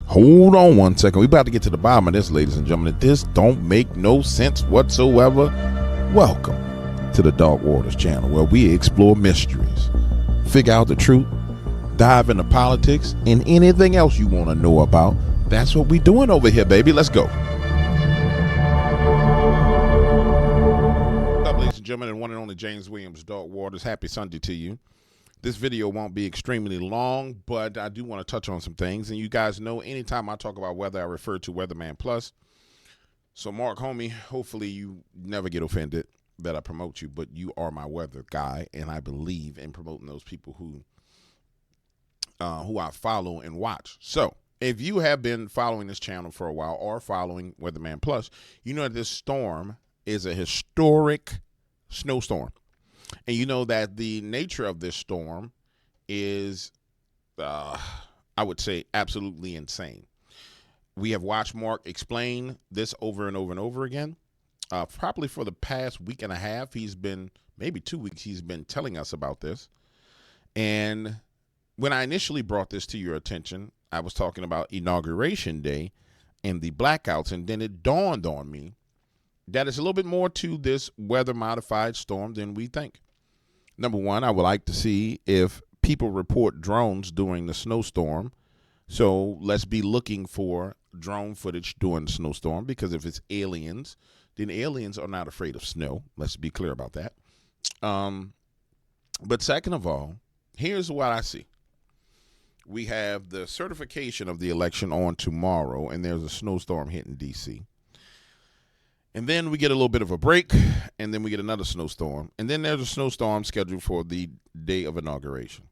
Hold on one second. We about to get to the bottom of this, ladies and gentlemen. This don't make no sense whatsoever. Welcome to the Dark Waters channel, where we explore mysteries, figure out the truth, dive into politics, and anything else you want to know about. That's what we doing over here, baby. Let's go. What's up, ladies and gentlemen, and one and only James Williams, Dark Waters. Happy Sunday to you. This video won't be extremely long, but I do want to touch on some things. And you guys know anytime I talk about weather, I refer to Weatherman Plus. So Mark, homie, hopefully you never get offended that I promote you, but you are my weather guy, and I believe in promoting those people who I follow and watch. So if you have been following this channel for a while or following Weatherman Plus, you know that this storm is a historic snowstorm. And you know that the nature of this storm is, I would say, absolutely insane. We have watched Mark explain this over and over and over again. Probably for the past week and a half, maybe 2 weeks, he's been telling us about this. And when I initially brought this to your attention, I was talking about Inauguration Day and the blackouts. And then it dawned on me that it's a little bit more to this weather-modified storm than we think. Number one, I would like to see if people report drones during the snowstorm. So let's be looking for drone footage during the snowstorm, because if it's aliens, then aliens are not afraid of snow. Let's be clear about that. But second of all, here's what I see. We have the certification of the election on tomorrow, and there's a snowstorm hitting D.C., and then we get a little bit of a break, and then we get another snowstorm. And then there's a snowstorm scheduled for the day of inauguration.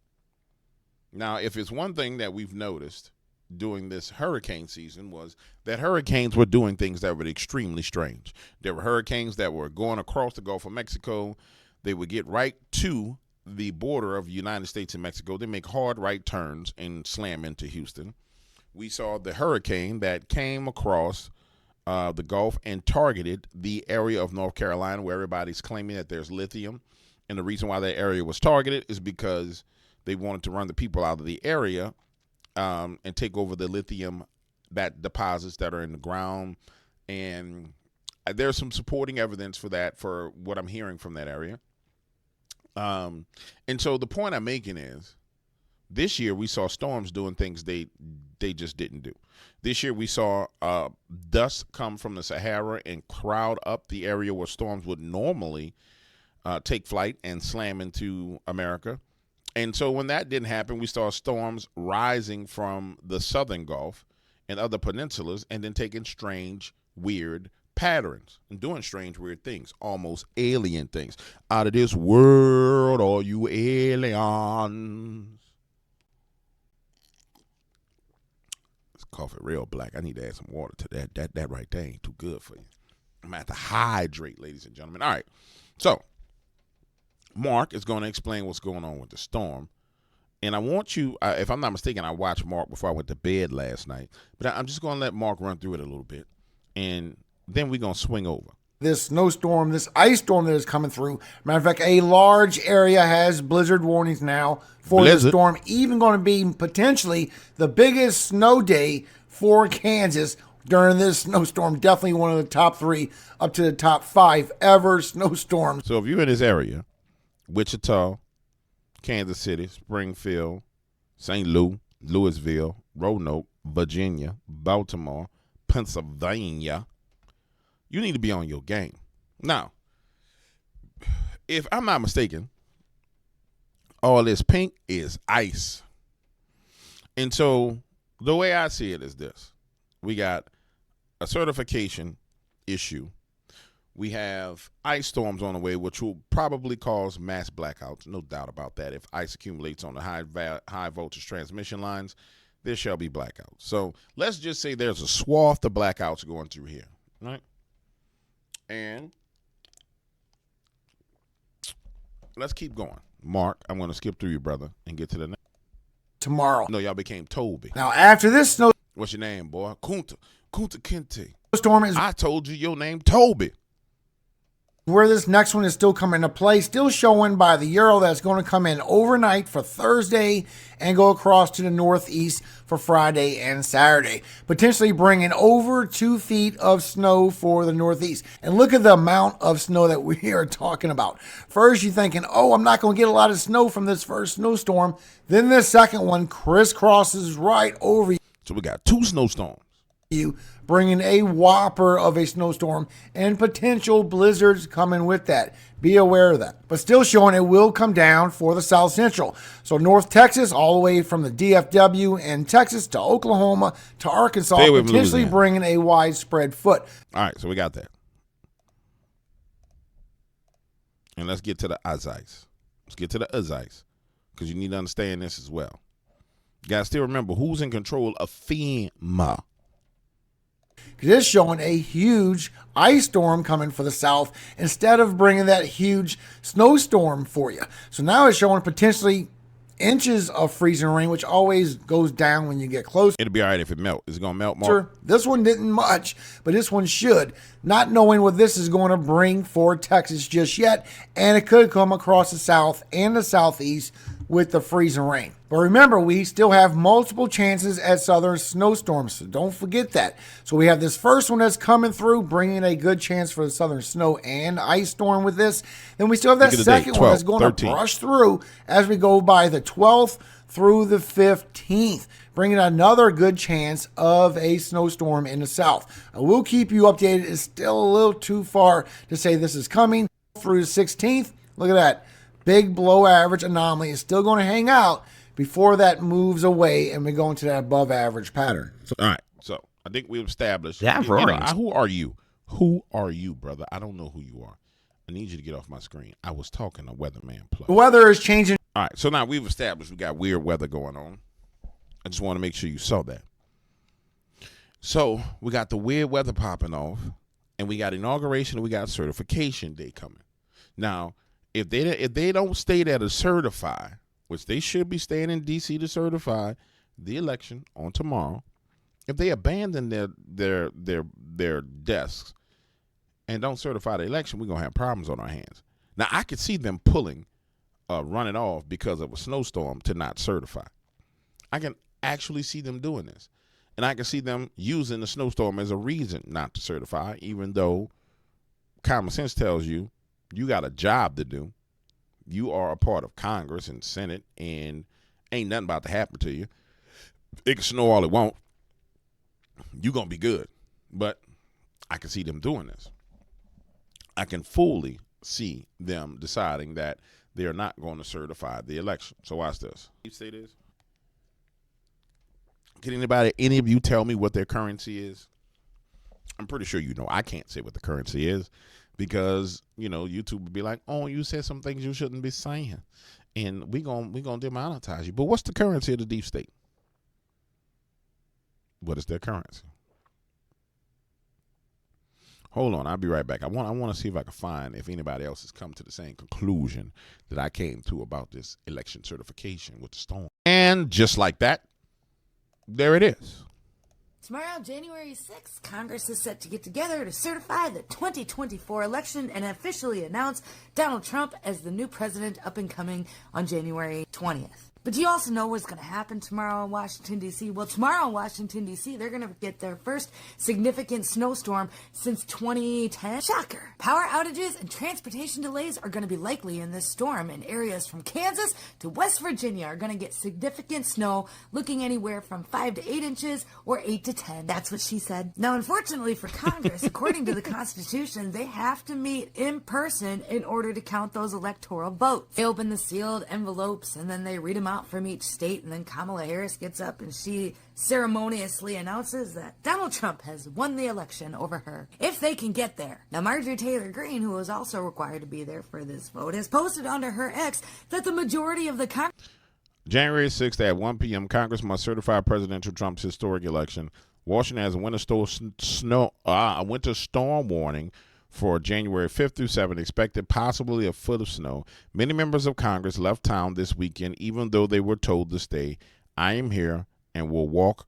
Now, if it's one thing that we've noticed during this hurricane season, was that hurricanes were doing things that were extremely strange. There were hurricanes that were going across the Gulf of Mexico. They would get right to the border of the United States and Mexico. They make hard right turns and slam into Houston. We saw the hurricane that came across the Gulf and targeted the area of North Carolina, where everybody's claiming that there's lithium. And the reason why that area was targeted is because they wanted to run the people out of the area and take over the lithium deposits that are in the ground. And there's some supporting evidence for that, for what I'm hearing from that area. And so the point I'm making is, this year we saw storms doing things they just didn't do. This year we saw dust come from the Sahara and crowd up the area where storms would normally take flight and slam into America. And so when that didn't happen, we saw storms rising from the southern Gulf and other peninsulas, and then taking strange, weird patterns and doing strange, weird things, almost alien things. Out of this world, all you aliens. Coffee real black. I need to add some water to that. That right there ain't too good for you. I'm gonna have to hydrate, ladies and gentlemen. All right. So Mark is going to explain what's going on with the storm. And I want you, if I'm not mistaken, I watched Mark before I went to bed last night. But I'm just going to let Mark run through it a little bit, and then we're going to swing over. This snowstorm, this ice storm that is coming through. Matter of fact, a large area has blizzard warnings now for the storm. Even going to be potentially the biggest snow day for Kansas during this snowstorm. Definitely one of the top 3 up to the top 5 ever snowstorms. So if you're in this area, Wichita, Kansas City, Springfield, St. Louisville, Roanoke, Virginia, Baltimore, Pennsylvania, you need to be on your game. Now, if I'm not mistaken, all this pink is ice. And so the way I see it is this. We got a certification issue. We have ice storms on the way, which will probably cause mass blackouts. No doubt about that. If ice accumulates on the high voltage transmission lines, there shall be blackouts. So let's just say there's a swath of blackouts going through here, right? And let's keep going. Mark, I'm going to skip through you, brother, and get to the next. Tomorrow. No, y'all became Toby. Now, after this snow... What's your name, boy? Kunta Kinte. Storm is... I told you your name, Toby. Where this next one is still coming into play, still showing by the Euro that's going to come in overnight for Thursday and go across to the northeast for Friday and Saturday, potentially bringing over 2 feet of snow for the northeast. And look at the amount of snow that we are talking about. First, you're thinking, oh, I'm not going to get a lot of snow from this first snowstorm. Then this second one crisscrosses right over you. So we got 2 snowstorms. Bringing a whopper of a snowstorm and potential blizzards coming with that. Be aware of that. But still showing it will come down for the South Central. So North Texas, all the way from the DFW and Texas to Oklahoma to Arkansas, potentially bringing a widespread foot. All right, so we got that. And let's get to the ice. Let's get to the ice, because you need to understand this as well. You got to still remember who's in control of FEMA. It's showing a huge ice storm coming for the South instead of bringing that huge snowstorm for you. So now it's showing potentially inches of freezing rain, which always goes down when you get close. It'll be all right if it melts. Is it going to melt more? This one didn't much, but this one should. Not knowing what this is going to bring for Texas just yet, and it could come across the South and the Southeast with the freezing rain. But remember, we still have multiple chances at southern snowstorms, so don't forget that. So we have this first one that's coming through, bringing a good chance for the southern snow and ice storm with this. Then we still have that second one that's going to brush through as we go by the 12th through the 15th, bringing another good chance of a snowstorm in the south. I will keep you updated. It's still a little too far to say this is coming through the 16th. Look at that. Big below average anomaly is still going to hang out before that moves away and we go into that above average pattern. All right. So I think we've established. Who are you? Who are you, brother? I don't know who you are. I need you to get off my screen. I was talking to Weatherman Plus. The weather is changing. All right. So now we've established we got weird weather going on. I just want to make sure you saw that. So we got the weird weather popping off, and we got inauguration, and we got certification day coming. Now, if they don't stay there to certify, which they should be staying in D.C. to certify the election on tomorrow, if they abandon their desks and don't certify the election, we're going to have problems on our hands. Now, I could see them running off because of a snowstorm to not certify. I can actually see them doing this. And I can see them using the snowstorm as a reason not to certify, even though common sense tells you you got a job to do. You are a part of Congress and Senate, and ain't nothing about to happen to you. It can snow all it won't. You're going to be good. But I can see them doing this. I can fully see them deciding that they're not going to certify the election. So watch this. You say this? Can any of you tell me what their currency is? I'm pretty sure you know. I can't say what the currency is because, YouTube would be like, oh, you said some things you shouldn't be saying. And we gonna demonetize you. But what's the currency of the deep state? What is their currency? Hold on, I'll be right back. I want to see if I can find if anybody else has come to the same conclusion that I came to about this election certification with the storm. And just like that, there it is. Tomorrow, January 6th, Congress is set to get together to certify the 2024 election and officially announce Donald Trump as the new president up and coming on January 20th. But do you also know what's going to happen tomorrow in Washington, D.C.? Well, tomorrow in Washington, D.C., they're going to get their first significant snowstorm since 2010. Shocker. Power outages and transportation delays are going to be likely in this storm, and areas from Kansas to West Virginia are going to get significant snow, looking anywhere from 5 to 8 inches or 8 to 10. That's what she said. Now, unfortunately for Congress, according to the Constitution, they have to meet in person in order to count those electoral votes. They open the sealed envelopes, and then they read them out from each state, and then Kamala Harris gets up and she ceremoniously announces that Donald Trump has won the election over her, if they can get there. Now, Marjorie Taylor Greene, who is also required to be there for this vote, has posted under her X that the majority of the January 6th at 1 p.m., Congress must certify President Trump's historic election. Washington has a winter storm warning for January 5th through 7th, expected possibly a foot of snow. Many members of Congress left town this weekend, even though they were told to stay. I am here and will walk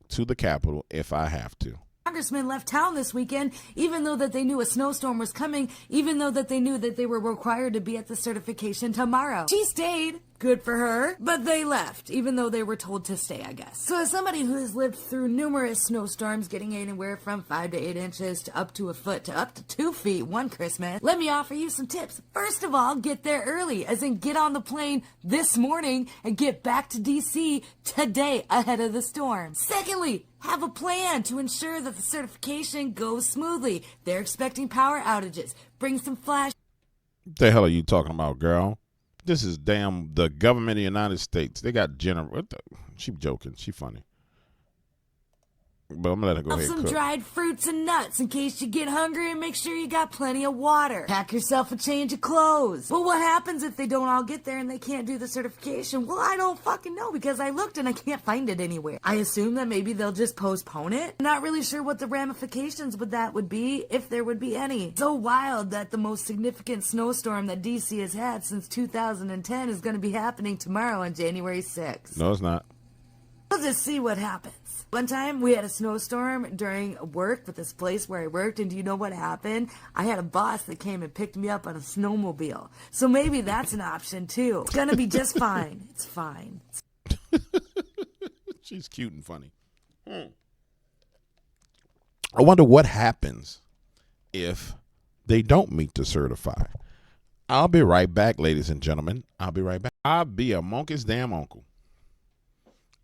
to the Capitol if I have to. congressmen left town this weekend, even though that they knew a snowstorm was coming, even though that they knew that they were required to be at the certification tomorrow. She stayed. Good for her. But they left, even though they were told to stay, I guess. So as somebody who has lived through numerous snowstorms, getting anywhere from 5 to 8 inches to up to a foot to up to 2 feet one Christmas, let me offer you some tips. First of all, get there early, as in get on the plane this morning and get back to DC today ahead of the storm. Secondly, have a plan to ensure that the certification goes smoothly. They're expecting power outages. Bring some flash. What the hell are you talking about, girl? This is the government of the United States. They got she joking. She funny. But I'm gonna let her go ahead and some cook. Dried fruits and nuts in case you get hungry, and make sure you got plenty of water. Pack yourself a change of clothes. But what happens if they don't all get there and they can't do the certification? Well, I don't fucking know, because I looked and I can't find it anywhere. I assume that maybe they'll just postpone it. I'm not really sure what the ramifications with that would be, if there would be any. So wild that the most significant snowstorm that DC has had since 2010 is going to be happening tomorrow on January 6th. No, it's not. We'll just see what happens. One time we had a snowstorm during work with this place where I worked, and do you know what happened? I had a boss that came and picked me up on a snowmobile. So maybe that's an option too. It's gonna be just fine. It's fine. She's cute and funny. I wonder what happens if they don't meet the certify. I'll be right back, ladies and gentlemen. I'll be right back. I'll be a monkey's damn uncle.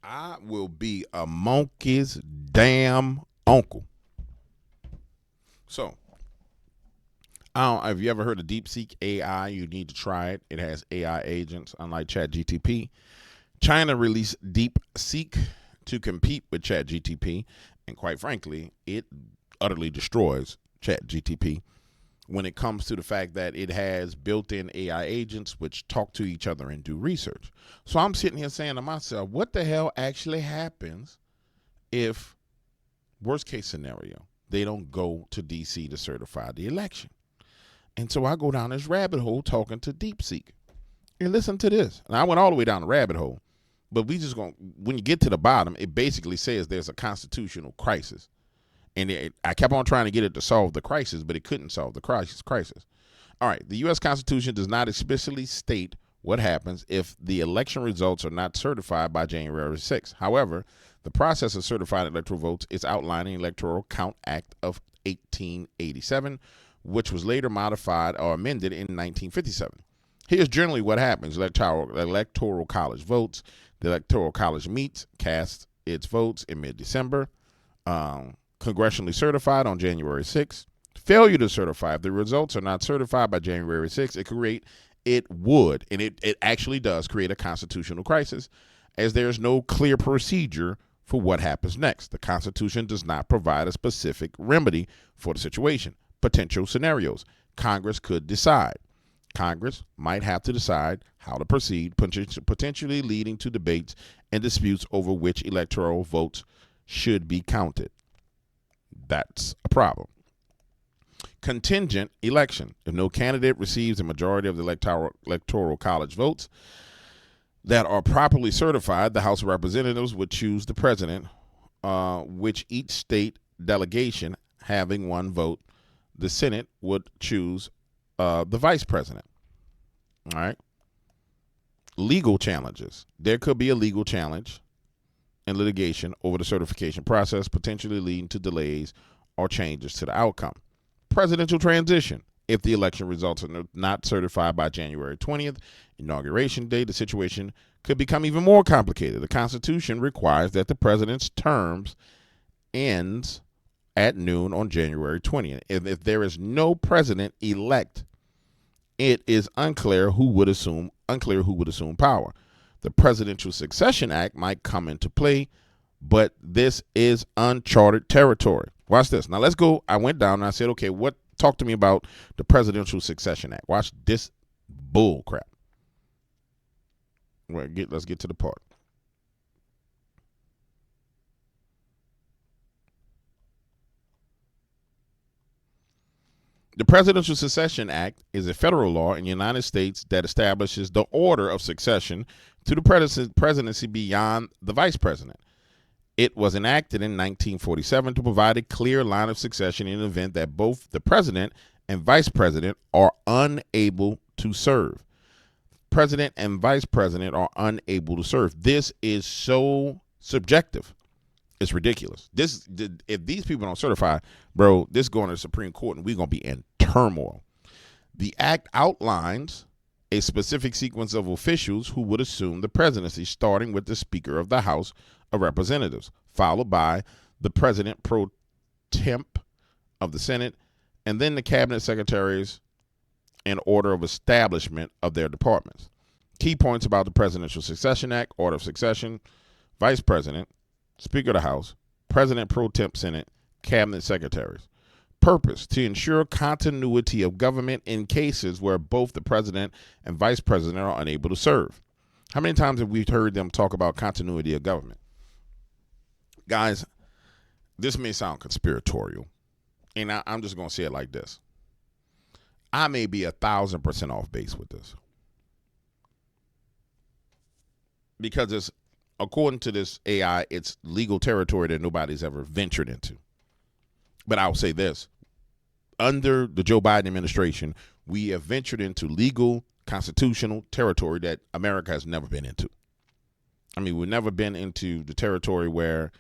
I will be a monkey's damn uncle. So, have you ever heard of DeepSeek AI? You need to try it. It has AI agents, unlike ChatGPT. China released DeepSeek to compete with ChatGPT, and quite frankly, it utterly destroys ChatGPT when it comes to the fact that it has built-in AI agents which talk to each other and do research. So I'm sitting here saying to myself, what the hell actually happens if, worst case scenario, they don't go to DC to certify the election? And so I go down this rabbit hole talking to DeepSeek. And listen to this. And I went all the way down the rabbit hole, but when you get to the bottom, it basically says there's a constitutional crisis. And I kept on trying to get it to solve the crisis, but it couldn't solve the crisis. All right, the U.S. Constitution does not explicitly state what happens if the election results are not certified by January 6th. However, the process of certifying electoral votes is outlined in the Electoral Count Act of 1887, which was later modified or amended in 1957. Here's generally what happens. Electoral College votes. The Electoral College meets, casts its votes in mid-December. Congressionally certified on January 6th. Failure to certify. If the results are not certified by January 6th, it would, and it actually does create a constitutional crisis, as there is no clear procedure for what happens next. The Constitution does not provide a specific remedy for the situation. Potential scenarios. Congress could decide. Congress might have to decide how to proceed, potentially leading to debates and disputes over which electoral votes should be counted. That's a problem. Contingent election. If no candidate receives a majority of the electoral college votes that are properly certified, the House of Representatives would choose the president, which each state delegation having one vote. The Senate would choose the vice president. All right. Legal challenges. There could be a legal challenge and litigation over the certification process, potentially leading to delays or changes to the outcome. Presidential transition. If the election results are not certified by January 20th, inauguration day, the situation could become even more complicated. The Constitution requires that the president's terms ends at noon on January 20th. If there is no president-elect, it is unclear who would assume power. The Presidential Succession Act might come into play, but this is uncharted territory. Watch this. Now let's go. I went down and I said, okay, talk to me about the Presidential Succession Act. Watch this bull crap. Let's get to the part. The Presidential Succession Act is a federal law in the United States that establishes the order of succession to the presidency beyond the vice president. It was enacted in 1947 to provide a clear line of succession in the event that both the president and vice president are unable to serve. President and vice president are unable to serve. This is so subjective. It's ridiculous. If these people don't certify, bro, this is going to the Supreme Court and we're going to be in turmoil. The act outlines a specific sequence of officials who would assume the presidency, starting with the Speaker of the House of Representatives, followed by the President pro temp of the Senate, and then the cabinet secretaries in order of establishment of their departments. Key points about the Presidential Succession Act: order of succession, Vice President, Speaker of the House, President pro temp Senate, cabinet secretaries. Purpose: to ensure continuity of government in cases where both the president and vice president are unable to serve. How many times have we heard them talk about continuity of government? Guys, this may sound conspiratorial, and I'm just going to say it like this. I may be 1,000% off base with this, because it's, according to this AI, it's legal territory that nobody's ever ventured into. But I'll say this. Under the Joe Biden administration, we have ventured into legal, constitutional territory that America has never been into. I mean, we've never been into the territory where,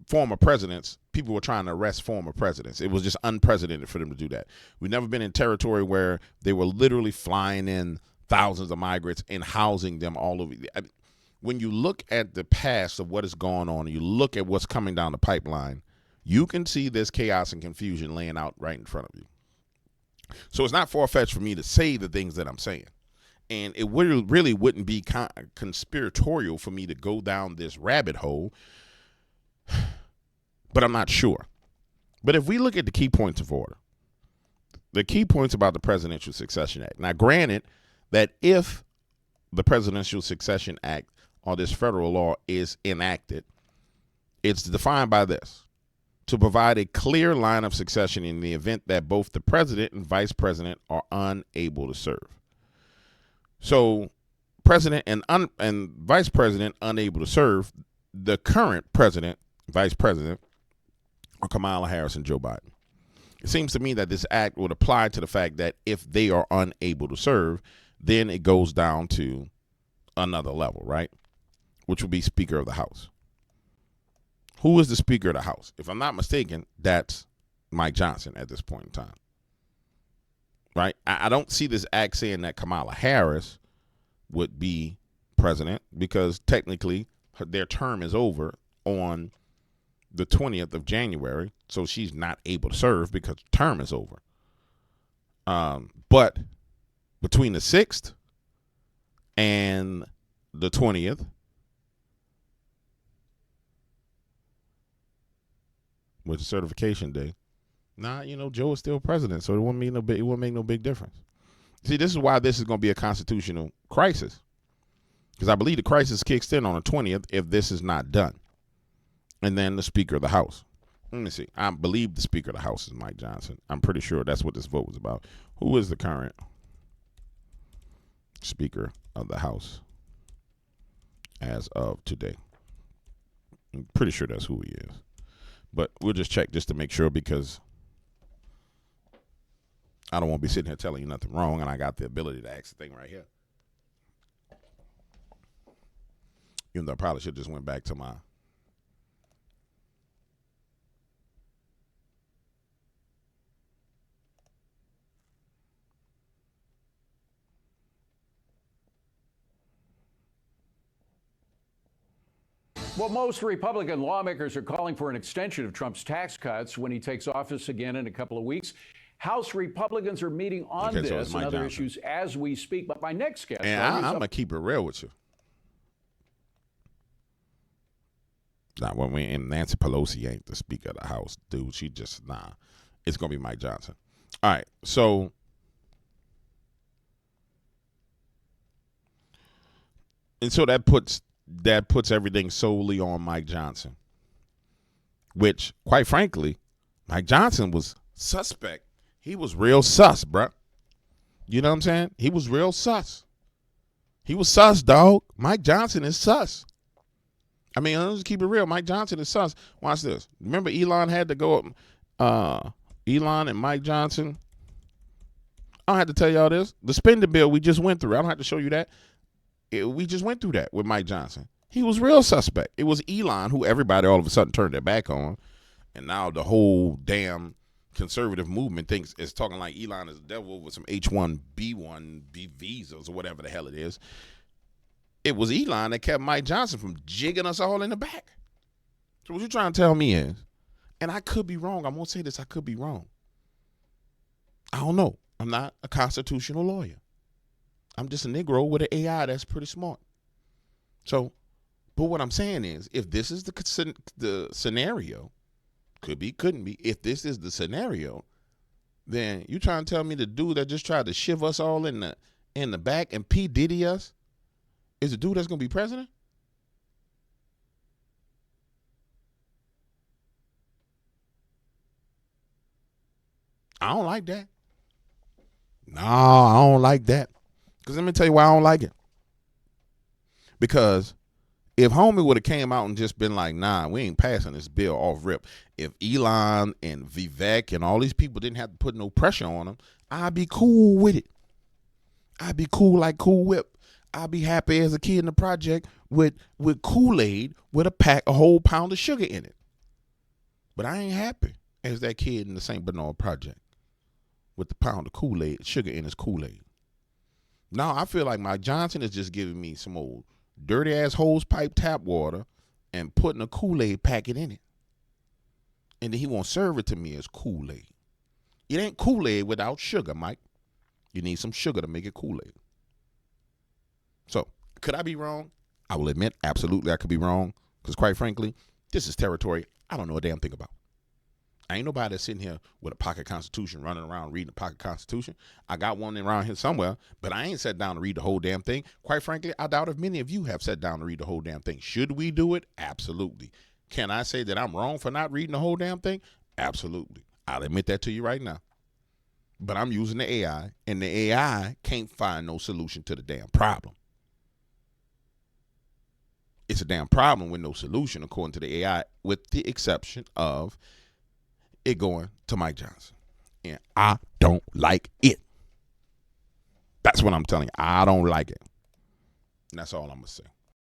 former presidents, people were trying to arrest former presidents. It was just unprecedented for them to do that. We've never been in territory where they were literally flying in thousands of migrants and housing them all over. When you look at the past of what has gone on, and you look at what's coming down the pipeline, you can see this chaos and confusion laying out right in front of you. So it's not far-fetched for me to say the things that I'm saying. And it really wouldn't be conspiratorial for me to go down this rabbit hole, but I'm not sure. But if we look at the key points of order, the key points about the Presidential Succession Act. Now, granted that if the Presidential Succession Act or this federal law is enacted, it's defined by this: to provide a clear line of succession in the event that both the president and vice president are unable to serve. So, president and vice president unable to serve, the current president, vice president, are Kamala Harris and Joe Biden. It seems to me that this act would apply to the fact that if they are unable to serve, then it goes down to another level, right? Which would be Speaker of the House. Who is the Speaker of the House? If I'm not mistaken, that's Mike Johnson at this point in time. Right? I don't see this act saying that Kamala Harris would be president, because technically their term is over on the 20th of January, so she's not able to serve because the term is over. But between the 6th and the 20th, with the certification day, Joe is still president, so it wouldn't make no big difference. See, this is why this is going to be a constitutional crisis, because I believe the crisis kicks in on the 20th if this is not done. And then the Speaker of the House. Let me see. I believe the Speaker of the House is Mike Johnson. I'm pretty sure that's what this vote was about. Who is the current Speaker of the House as of today? I'm pretty sure that's who he is. But we'll just check just to make sure, because I don't want to be sitting here telling you nothing wrong, and I got the ability to ask the thing right here. Even though I probably should have just went back to my Well, most Republican lawmakers are calling for an extension of Trump's tax cuts when he takes office again in a couple of weeks. House Republicans are meeting on this and other issues as we speak. But my next guest... And I'm going to keep it real with you. Not when Nancy Pelosi ain't the Speaker of the House, dude. She just, it's going to be Mike Johnson. All right, so... And so that puts everything solely on Mike Johnson, which, quite frankly, Mike Johnson was suspect. He was real sus, bruh. You know what I'm saying? He was real sus. He was sus, dog. Mike Johnson is sus. I mean, let's keep it real. Mike Johnson is sus. Watch this. Remember Elon had to go up, Elon and Mike Johnson. I don't have to tell y'all this. The spending bill we just went through. I don't have to show you that. We just went through that with Mike Johnson. He was real suspect. It was Elon who everybody all of a sudden turned their back on. And now the whole damn conservative movement thinks is talking like Elon is the devil with some H-1B1B visas or whatever the hell it is. It was Elon that kept Mike Johnson from jigging us all in the back. So what you're trying to tell me is, and I could be wrong. I'm going to say this. I could be wrong. I don't know. I'm not a constitutional lawyer. I'm just a Negro with an AI that's pretty smart. So, but what I'm saying is, if this is the scenario, could be, couldn't be. If this is the scenario, then you trying to tell me the dude that just tried to shiv us all in the back and P. Diddy us is the dude that's going to be president? I don't like that. No, I don't like that. Because let me tell you why I don't like it. Because if homie would have came out and just been like, nah, we ain't passing this bill off rip. If Elon and Vivek and all these people didn't have to put no pressure on them, I'd be cool with it. I'd be cool like Cool Whip. I'd be happy as a kid in the project with Kool-Aid with a whole pound of sugar in it. But I ain't happy as that kid in the St. Bernard project with the pound of Kool-Aid, sugar in his Kool-Aid. Now I feel like Mike Johnson is just giving me some old dirty ass hose pipe tap water and putting a Kool-Aid packet in it. And then he won't serve it to me as Kool-Aid. It ain't Kool-Aid without sugar, Mike. You need some sugar to make it Kool-Aid. So, could I be wrong? I will admit, absolutely I could be wrong. Because quite frankly, this is territory I don't know a damn thing about. I ain't nobody that's sitting here with a pocket constitution running around reading a pocket constitution. I got one around here somewhere, but I ain't sat down to read the whole damn thing. Quite frankly, I doubt if many of you have sat down to read the whole damn thing. Should we do it? Absolutely. Can I say that I'm wrong for not reading the whole damn thing? Absolutely. I'll admit that to you right now. But I'm using the AI, and the AI can't find no solution to the damn problem. It's a damn problem with no solution, according to the AI, with the exception of it going to Mike Johnson. And I don't like it. That's what I'm telling you. I don't like it. And that's all I'm going to say.